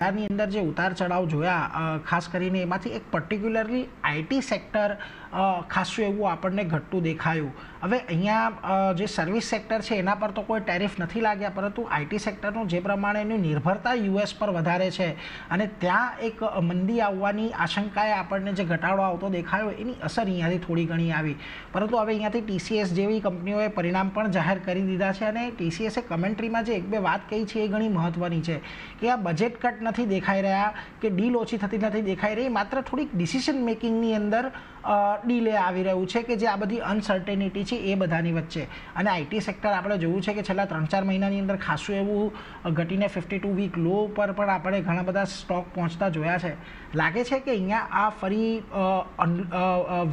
ની અંદર જે ઉતાર ચઢાવ જોયા ખાસ કરીને એમાંથી એક પર્ટિક્યુલરલી આઈટી સેક્ટર ખાસું એવું આપણને ઘટતું દેખાયું. હવે અહીંયા જે સર્વિસ સેક્ટર છે એના પર તો કોઈ ટેરિફ નથી લાગ્યા, પરંતુ આઈટી સેક્ટરનું જે પ્રમાણેની નિર્ભરતા યુએસ પર વધારે છે અને ત્યાં એક મંદી આવવાની આશંકાએ આપણને જે ઘટાડો આવતો દેખાયો એની અસર અહીંયાથી થોડી ઘણી આવી. પરંતુ હવે અહીંયાથી ટીસીએસ જેવી કંપનીઓએ પરિણામ પણ જાહેર કરી દીધા છે અને ટીસીએસે કમેન્ટ્રીમાં જે એક બે વાત કહી છે એ ઘણી મહત્ત્વની છે કે આ બજેટ કટ નથી દેખાઈ રહ્યા કે ડીલ ઓછી થતી નથી દેખાઈ રહી, માત્ર થોડીક ડિસિઝન મેકિંગની અંદર ડીલે આવી રહ્યું છે કે જે આ બધી અનસર્ટેનિટી છે એ બધાની વચ્ચે. અને આઈટી સેક્ટર આપણે જોયું છે કે છેલ્લા 3-4 મહિનાની અંદર ખાસું એવું ઘટીને 52 વીક લો પર પણ આપણે ઘણા બધા સ્ટોક પહોંચતા જોયા છે. લાગે છે કે અહીંયા આ ફરી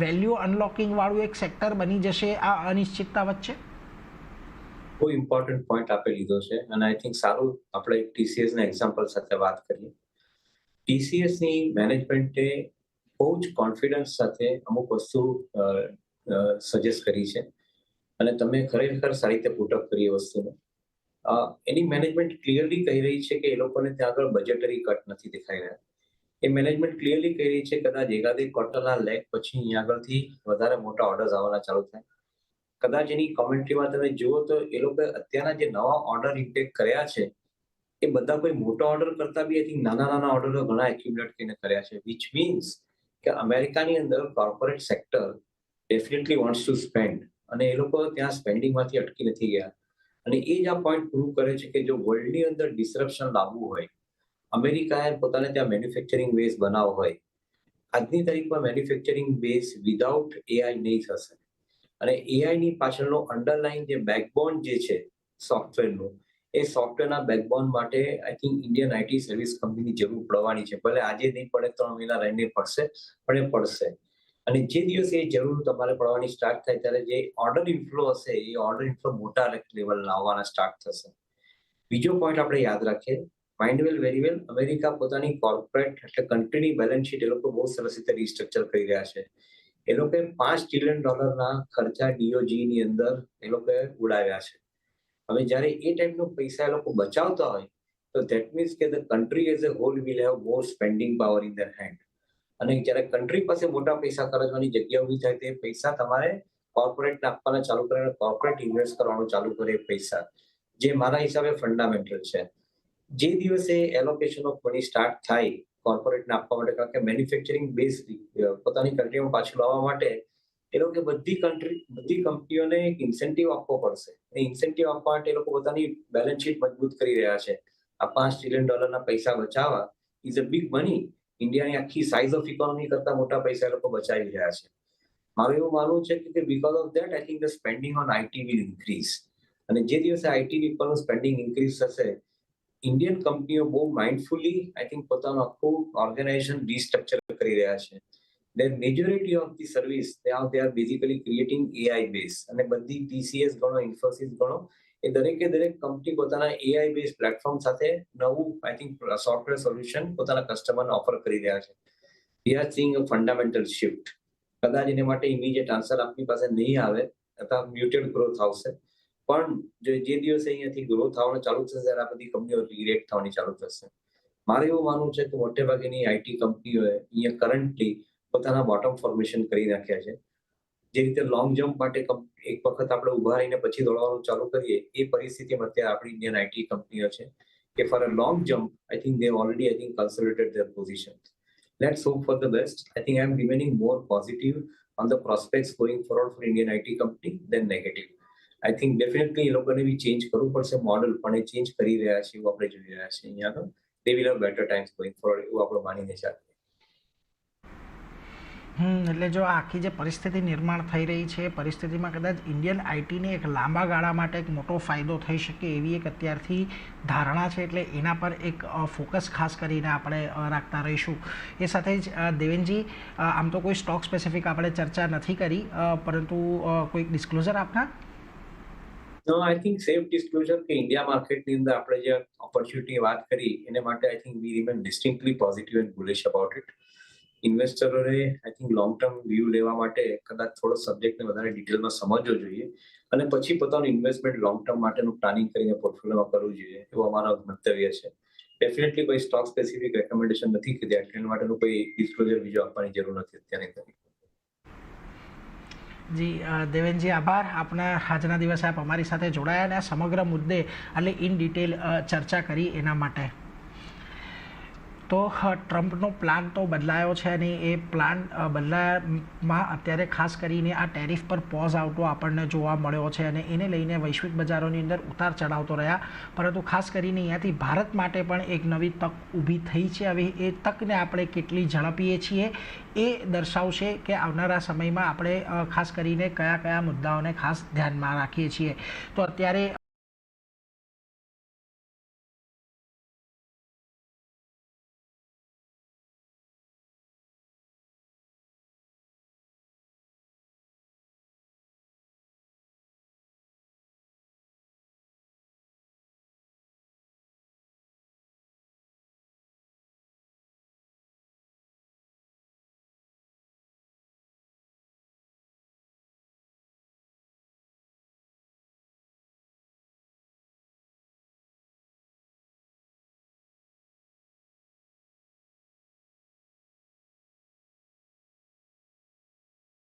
વેલ્યુ અનલોકિંગ વાળું એક સેક્ટર બની જશે આ અનિશ્ચિતતા વચ્ચે. બહુ ઇમ્પોર્ટન્ટ પોઈન્ટ આપે લીધો છે અને આઈ થિંક સારું આપણે ટીસીએસ ના એક્ઝામ્પલ સાથે વાત કરીએ. ટીસીએસ ની મેનેજમેન્ટે બહુ જ કોન્ફિડન્સ સાથે અમુક વસ્તુ સજેસ્ટ કરી છે અને તમે ખરેખર સારી રીતે પુટઅપ કરી એ વસ્તુને. એની મેનેજમેન્ટ ક્લિયરલી કહી રહી છે કે એ લોકોને ત્યાં આગળ બજેટરી કટ નથી દેખાઈ રહ્યા. એ મેનેજમેન્ટ ક્લિયરલી કહી રહી છે કદાચ એકાદ ક્વાર્ટરના લેગ પછી અહીંયા આગળથી વધારે મોટા ઓર્ડર્સ આવવાના ચાલુ થાય. કદાચ એની કોમેન્ટ્રીમાં તમે જુઓ તો એ લોકો અત્યારના જે નવા ઓર્ડર ઇન્ટેક કર્યા છે એ બધા કોઈ મોટા ઓર્ડર કરતા બી આઈ થિંક નાના ઓર્ડરો ઘણા એક્યુમ્યુલેટ કરીને કર્યા છે, વિચ મીન્સ કે અમેરિકાની અંદર corporate sector definitely wants to spend અને એ લોકો ત્યાં સ્પેન્ડિંગમાંથી અટકી નથી ગયા. અને એ જ આ પોઈન્ટ પ્રૂવ કરે છે કે જો વર્લ્ડની અંદર ડિસરપ્શન લાવવું હોય, અમેરિકાએ પોતાને ત્યાં મેન્યુફેક્ચરિંગ બેઝ બનાવવો હોય, આજની તારીખમાં મેન્યુફેક્ચરિંગ બેઝ વિધાઉટ એઆઈ નહીં થશે. અને એઆઈ ની પાછળનો અંડરલાઈન જે બેકબોન જે છે સોફ્ટવેરનું, એ સોફ્ટવેરના બેકબોન માટે I think Indian IT service કંપનીની જરૂર પડવાની છે. ભલે આજે નહીં પડે, 3 મહિના રહીને પડશે, પણ એ પડશે. અને જે દિવસે એ જરૂર તમારે પડવાની સ્ટાર્ટ થાય ત્યારે જે ઓર્ડર ઇન્ફ્લો હશે એ ઓર્ડર ઇન્ફ્લો મોટા લેવલ લાવવાના સ્ટાર્ટ થશે. બીજો પોઈન્ટ આપણે યાદ રાખીએ, માઇન્ડ વેલ વેરી વેલ, અમેરિકા પોતાની કોર્પોરેટ એટલે કન્ટ્રીની બેલેન્સ શીટ એ લોકો બહુ સરસ રીતે રિસ્ટ્રક્ચર કરી રહ્યા છે. એ લોકોએ $5 ટ્રિલિયન ખર્ચા ડીઓજી ની અંદર એ લોકોએ ઉડાવ્યા છે. હવે જ્યારે એ ટાઈપનો પૈસા એ લોકો બચાવતા હોય તો ધેટ મીન્સ કે the country as a whole will have more spending power in their hand. અને જ્યારે કન્ટ્રી પાસે મોટા પૈસા ખર્ચવાની જગ્યા ઊભી થાય તે પૈસા તમારે કોર્પોરેટને આપવાના ચાલુ કરે, કોર્પોરેટ ઇન્વેસ્ટ કરવાનું ચાલુ કરે પૈસા, જે મારા હિસાબે ફંડામેન્ટલ છે. જે દિવસે એલોકેશન ઓફ મની સ્ટાર્ટ થાય કોર્પોરેટને આપવા માટે, કારણ કે મેન્યુફેક્ચરિંગ બેઝ પોતાની કન્ટ્રીમાં પાછું લાવવા માટે એ લોકો બધી કંપનીઓને એક ઇન્સેન્ટિવ આપવો પડશે. એ ઇન્સેન્ટિવ આપવા માટે એ લોકો પોતાની બેલેન્સ શીટ મજબૂત કરી રહ્યા છે. આ $5 ટ્રિલિયન પૈસા બચાવવા ઇઝ અ બિગ મની. ઇન્ડિયાની આખી સાઇઝ ઓફ ઇકોનોમી કરતા મોટા પૈસા એ લોકો બચાવી રહ્યા છે. મારું એવું માનવું છે કે because of that I think the spending on IT will increase. અને જે દિવસે આઈટી પરનું સ્પેન્ડિંગ ઇન્ક્રીઝ થશે, ઇન્ડિયન કંપનીઓ બહુ માઇન્ડફુલી આઈ થિંક પોતાનું આખું ઓર્ગેનાઇઝેશન રિસ્ટ્રક્ચર કરી રહ્યા છે. Their majority of the service, they are basically creating AI base. અને બધી TCS ગણો, ઇન્ફોસિસ ગણો, એ દરેક કંપની પોતાના AI બેઝ પ્લેટફોર્મ સાથે નવું આઈ થિંક સોફ્ટવેર સોલ્યુશન પોતાના કસ્ટમરને ઓફર કરી રહ્યા છે. We are seeing a fundamental shift. કદાચ એને માટે ઇમિડિયેટ આન્સર આપણી પાસે નહીં આવે અથવા મ્યુટેડ ગ્રોથ આવશે, પણ જે દિવસે અહીંયાથી ગ્રોથ આવવાનું ચાલુ થશે ત્યારે આ બધી કંપનીઓ રિએક્ટ થવાની ચાલુ થશે. મારે એવું માનવું છે કે મોટે ભાગેની આઈટી કંપનીઓએ અહીંયા કરન્ટલી પોતાના બોટમ ફોર્મેશન કરી નાખ્યા છે. જે રીતે લોંગ જમ્પ માટે એક વખત આપણે ઉભા રહીને પછી દોડવાનું ચાલુ કરીએ, એ પરિસ્થિતિમાં અત્યારે આપણી ઇન્ડિયન આઈટી કંપનીઓ છે કે for a long jump I think they already I think consolidated there position. Let's hope for the best. I think I'm remaining more positive on the prospects going forward for Indian IT company than negative. I think definitely એ લોકોને બી change કરવું પડશે model, પણ એ change કરી રહ્યા છે એવું આપણે જોઈ રહ્યા છીએ અહીંયા આગળ. They will have better times going forward એવું આપણે માનીને ચાલીએ. એટલે જો આખી જે પરિસ્થિતિ નિર્માણ થઈ રહી છે એ પરિસ્થિતિમાં કદાચ ઇન્ડિયન આઈટીને એક લાંબા ગાળા માટે એક મોટો ફાયદો થઈ શકે એવી એક અત્યારથી ધારણા છે. એટલે એના પર એક ફોકસ ખાસ કરીને આપણે રાખતા રહીશું. એ સાથે જ દેવેનજી, આમ તો કોઈ સ્ટોક સ્પેસિફિક આપણે ચર્ચા નથી કરી, પરંતુ કોઈક ડિસ્ક્લોઝર આપના? No, I think safe disclosure કે ઇન્ડિયા માર્કેટની અંદર આપણે જે ઓપોર્ચ્યુનિટી વાત કરી એને માટે I think we remain distinctly positive and bullish about it. ઇન્વેસ્ટરોએ I think long term view લેવા માટે કદાચ થોડો સબ્જેક્ટને વધારે ડિટેલમાં સમજવો જોઈએ અને પછી પોતાનું ઇન્વેસ્ટમેન્ટ લોંગ ટર્મ માટેનું પ્લાનિંગ કરીને પોર્ટફોલિયોમાં કરવું જોઈએ એવું અમારો મંતવ્ય છે. ડેફિનેટલી કોઈ સ્ટોક સ્પેસિફિક રેકમેન્ડેશન નથી કીધી એના માટેનું કોઈ ડિસ્ક્લોઝર બીજું આપવાની જરૂર નથી અત્યારે કરી. જી દેવેનજી, આભાર આપના આજના દિવસે આપ અમારી સાથે જોડાયા અને આ સમગ્ર મુદ્દે એટલે ઇન ડિટેલ ચર્ચા કરી એના માટે. તો ટ્રમ્પનો પ્લાન તો બદલાયો છે અને એ પ્લાન બદલાયામાં અત્યારે ખાસ કરીને આ ટેરિફ પર પોઝ આવતો આપણને જોવા મળ્યો છે અને એને લઈને વૈશ્વિક બજારોની અંદર ઉતાર ચઢાવ તો રહ્યા, પરંતુ ખાસ કરીને અહીંયાથી ભારત માટે પણ એક નવી તક ઊભી થઈ છે. હવે એ તકને આપણે કેટલી ઝડપીએ છીએ એ દર્શાવશે કે આવનારા સમયમાં આપણે ખાસ કરીને કયા કયા મુદ્દાઓને ખાસ ધ્યાનમાં રાખીએ છીએ. તો અત્યારે